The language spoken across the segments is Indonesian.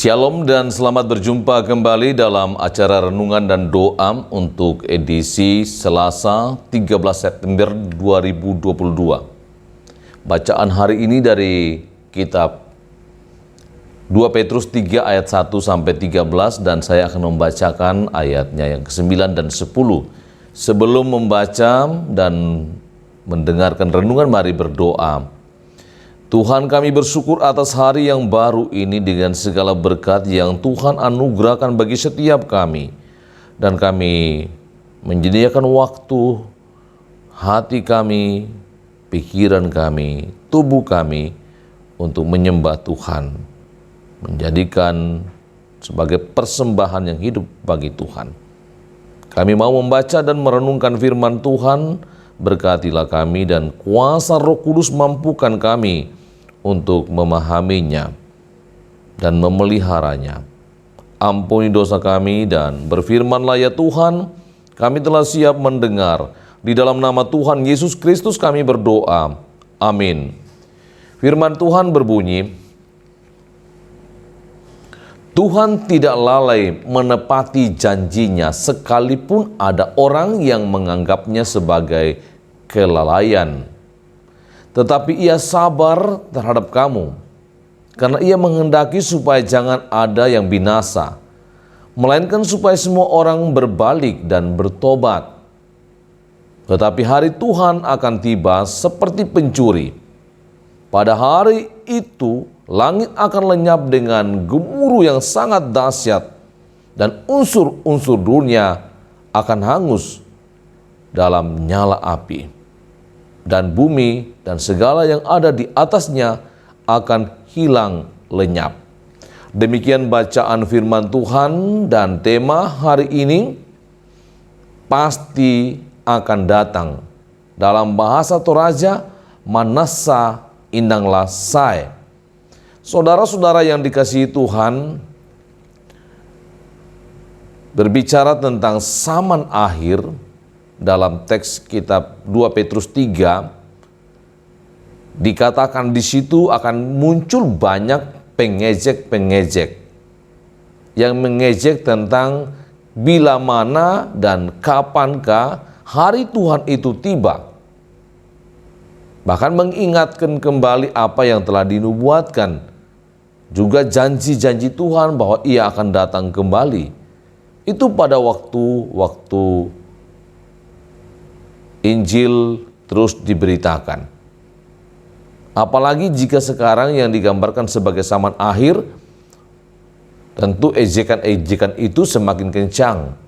Shalom dan selamat berjumpa kembali dalam acara renungan dan doa untuk edisi Selasa 13 September 2022. Bacaan hari ini dari kitab 2 Petrus 3 ayat 1 sampai 13 dan saya akan membacakan ayatnya yang ke-9 dan 10. Sebelum membaca dan mendengarkan renungan, mari berdoa. Tuhan, kami bersyukur atas hari yang baru ini dengan segala berkat yang Tuhan anugerahkan bagi setiap kami. Dan kami menyediakan waktu, hati kami, pikiran kami, tubuh kami untuk menyembah Tuhan. Menjadikan sebagai persembahan yang hidup bagi Tuhan. Kami mau membaca dan merenungkan firman Tuhan, berkatilah kami dan kuasa Roh Kudus mampukan kami untuk memahaminya dan memeliharanya. Ampuni dosa kami dan berfirmanlah ya Tuhan, kami telah siap mendengar. Di dalam nama Tuhan Yesus Kristus kami berdoa. Amin. Firman Tuhan berbunyi, Tuhan tidak lalai menepati janjinya sekalipun ada orang yang menganggapnya sebagai kelalaian. Tetapi ia sabar terhadap kamu, karena ia menghendaki supaya jangan ada yang binasa, melainkan supaya semua orang berbalik dan bertobat. Tetapi hari Tuhan akan tiba seperti pencuri. Pada hari itu, langit akan lenyap dengan gemuruh yang sangat dahsyat, dan unsur-unsur dunia akan hangus dalam nyala api. Dan bumi dan segala yang ada di atasnya akan hilang lenyap. Demikian bacaan firman Tuhan dan tema hari ini, pasti akan datang. Dalam bahasa Toraja, Manasa Indanglah Sai. Saudara-saudara yang dikasihi Tuhan, berbicara tentang zaman akhir, dalam teks kitab 2 Petrus 3 dikatakan di situ akan muncul banyak pengejek-pengejek yang mengejek tentang bila mana dan kapankah hari Tuhan itu tiba. Bahkan mengingatkan kembali apa yang telah dinubuatkan, juga janji-janji Tuhan bahwa Ia akan datang kembali. Itu pada waktu Injil terus diberitakan. Apalagi jika sekarang yang digambarkan sebagai zaman akhir, tentu ejekan-ejekan itu semakin kencang.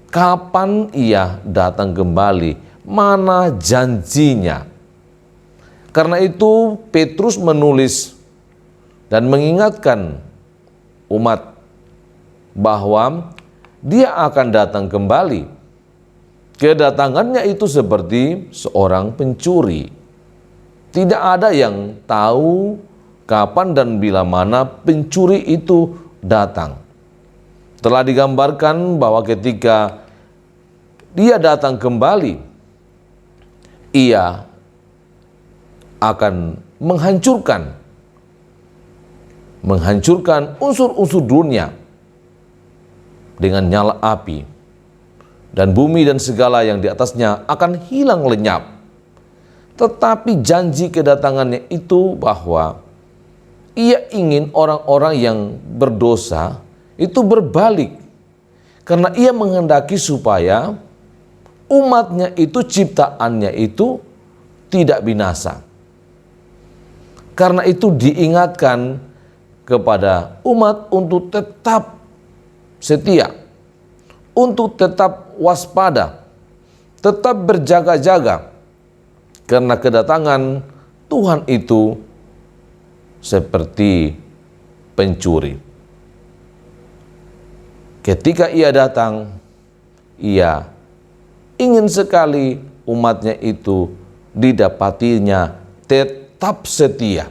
Kapan ia datang kembali? Mana janjinya? Karena itu Petrus menulis dan mengingatkan umat bahwa dia akan datang kembali. Kedatangannya itu seperti seorang pencuri. Tidak ada yang tahu kapan dan bila mana pencuri itu datang. Telah digambarkan bahwa ketika dia datang kembali, ia akan menghancurkan unsur-unsur dunia dengan nyala api. Dan bumi dan segala yang di atasnya akan hilang lenyap. Tetapi janji kedatangannya itu bahwa ia ingin orang-orang yang berdosa itu berbalik. Karena ia menghendaki supaya umatnya itu, ciptaannya itu tidak binasa. Karena itu diingatkan kepada umat untuk tetap setia, untuk tetap waspada, tetap berjaga-jaga, karena kedatangan Tuhan itu seperti pencuri. Ketika ia datang, ia ingin sekali umatnya itu didapatinya tetap setia.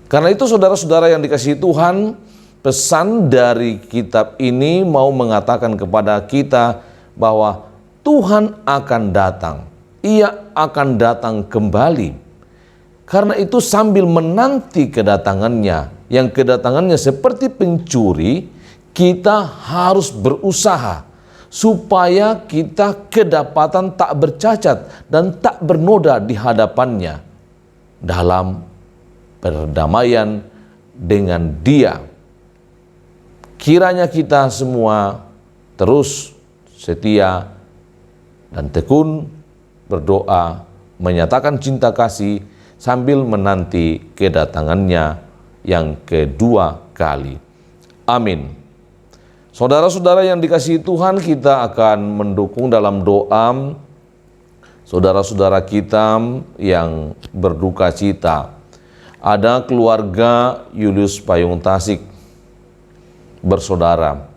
Karena itu saudara-saudara yang dikasihi Tuhan, pesan dari kitab ini mau mengatakan kepada kita bahwa Tuhan akan datang. Ia akan datang kembali. Karena itu sambil menanti kedatangannya, yang kedatangannya seperti pencuri, kita harus berusaha supaya kita kedapatan tak bercacat dan tak bernoda di hadapannya dalam perdamaian dengan Dia. Kiranya kita semua terus setia dan tekun berdoa, menyatakan cinta kasih sambil menanti kedatangannya yang kedua kali. Amin. Saudara-saudara yang dikasihi Tuhan, kita akan mendukung dalam doa saudara-saudara kita yang berduka cita. Ada keluarga Julius Payung Tasik bersaudara.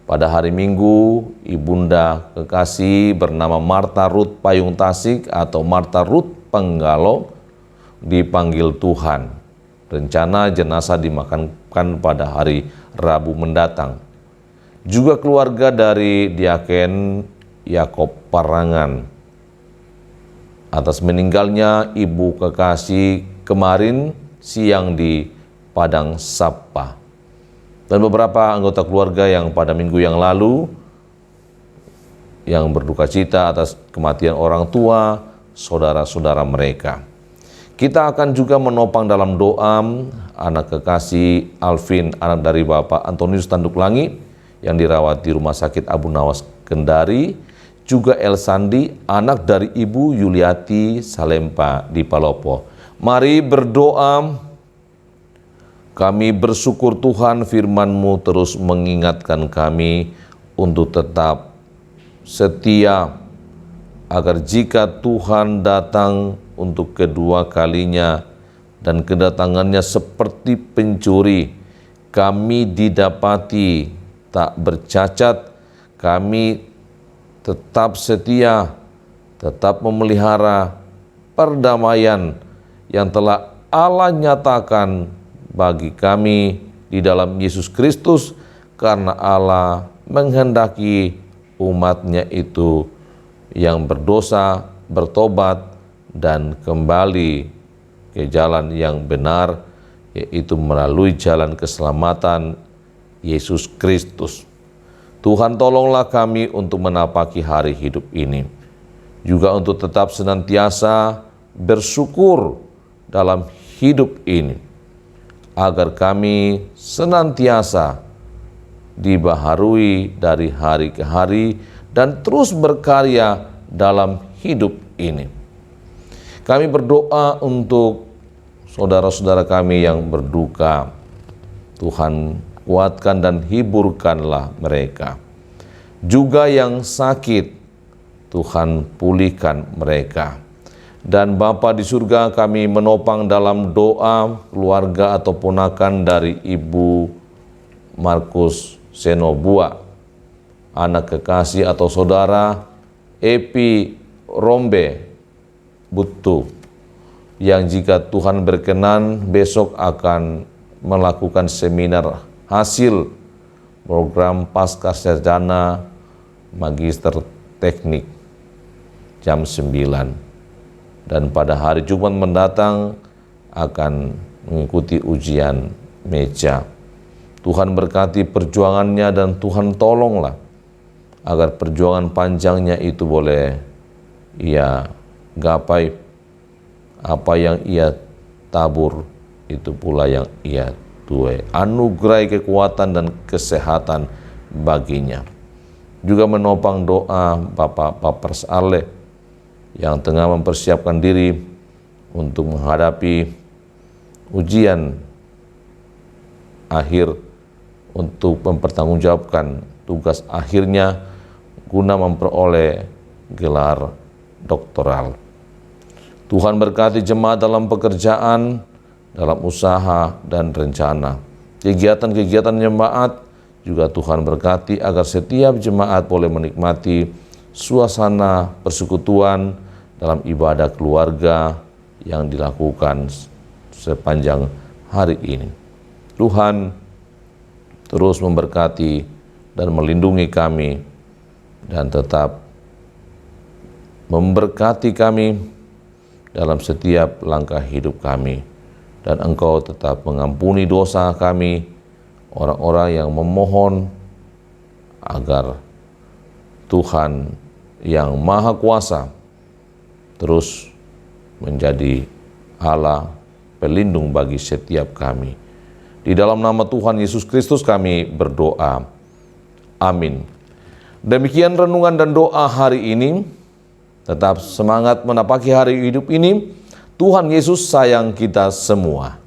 Pada hari Minggu, ibunda kekasih bernama Martha Ruth Payung Tasik atau Martha Ruth Penggalo dipanggil Tuhan. Rencana jenazah dimakamkan pada hari Rabu mendatang. Juga keluarga dari Diaken Yakob Parangan atas meninggalnya ibu kekasih kemarin siang di Padang Sapa. Dan beberapa anggota keluarga yang pada minggu yang lalu yang berduka cita atas kematian orang tua, saudara-saudara mereka. Kita akan juga menopang dalam doa anak kekasih Alvin, anak dari Bapak Antonius Tanduk Langit yang dirawat di Rumah Sakit Abu Nawas Kendari, juga El Sandi, anak dari Ibu Yuliati Salempa di Palopo. Mari berdoa. Kami bersyukur Tuhan, firman-Mu terus mengingatkan kami untuk tetap setia, agar jika Tuhan datang untuk kedua kalinya dan kedatangannya seperti pencuri, kami didapati tak bercacat, kami tetap setia, tetap memelihara perdamaian yang telah Allah nyatakan bagi kami di dalam Yesus Kristus, karena Allah menghendaki umat-Nya itu yang berdosa bertobat dan kembali ke jalan yang benar, yaitu melalui jalan keselamatan Yesus Kristus. Tuhan, tolonglah kami untuk menapaki hari hidup ini, juga untuk tetap senantiasa bersyukur dalam hidup ini, agar kami senantiasa dibaharui dari hari ke hari dan terus berkarya dalam hidup ini. Kami berdoa untuk saudara-saudara kami yang berduka. Tuhan, kuatkan dan hiburkanlah mereka. Juga yang sakit, Tuhan pulihkan mereka. Dan Bapa di surga, kami menopang dalam doa keluarga atau ponakan dari Ibu Markus Senobua, anak kekasih atau saudara Epi Rombe Butu, yang jika Tuhan berkenan besok akan melakukan seminar hasil program Pasca Sarjana Magister Teknik jam 9. Dan pada hari Jumat mendatang akan mengikuti ujian meja. Tuhan berkati perjuangannya dan Tuhan tolonglah agar perjuangan panjangnya itu boleh ia gapai. Apa yang ia tabur itu pula yang ia tuai. Anugerai kekuatan dan kesehatan baginya. Juga menopang doa Bapak Papers Ale yang tengah mempersiapkan diri untuk menghadapi ujian akhir untuk mempertanggungjawabkan tugas akhirnya guna memperoleh gelar doktoral. Tuhan berkati jemaat dalam pekerjaan, dalam usaha dan rencana. Kegiatan-kegiatan jemaat juga Tuhan berkati agar setiap jemaat boleh menikmati suasana persekutuan dalam ibadah keluarga yang dilakukan sepanjang hari ini. Tuhan terus memberkati dan melindungi kami dan tetap memberkati kami dalam setiap langkah hidup kami. dan Engkau tetap mengampuni dosa kami, orang-orang yang memohon agar Tuhan yang Maha Kuasa terus menjadi Allah pelindung bagi setiap kami. Di dalam nama Tuhan Yesus Kristus kami berdoa. Amin. Demikian renungan dan doa hari ini. Tetap semangat menapaki hari hidup ini. Tuhan Yesus sayang kita semua.